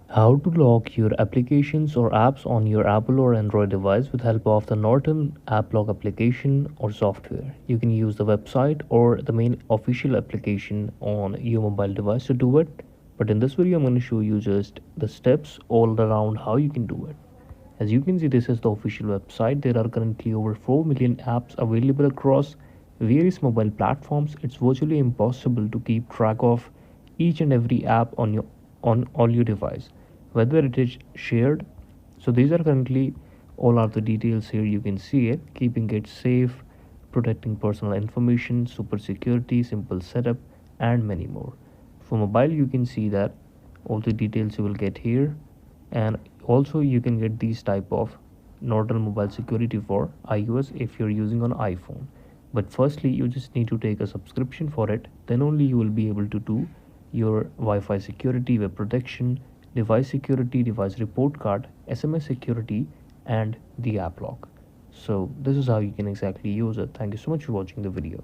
How to lock your applications or apps on your Apple or Android device with help of the Norton app lock application or software. You can use the website or the main official application on your mobile device to do it. But in this video, I'm going to show you just the steps all around how you can do it. As you can see, this is the official website. There are currently over 4 million apps available across various mobile platforms. It's virtually impossible to keep track of each and every app on all your device, whether it is shared. So these are currently all of the details here. You can see it, keeping it safe, protecting personal information, super security, simple setup, and many more. For mobile, you can see that all the details you will get here, and also you can get these type of Norton mobile security for iOS if you're using on iPhone. But firstly, you just need to take a subscription for it, then only you will be able to do your Wi-Fi security, web protection, device security, device report card, SMS security, and the app lock. So this is how you can exactly use it. Thank you so much for watching the video.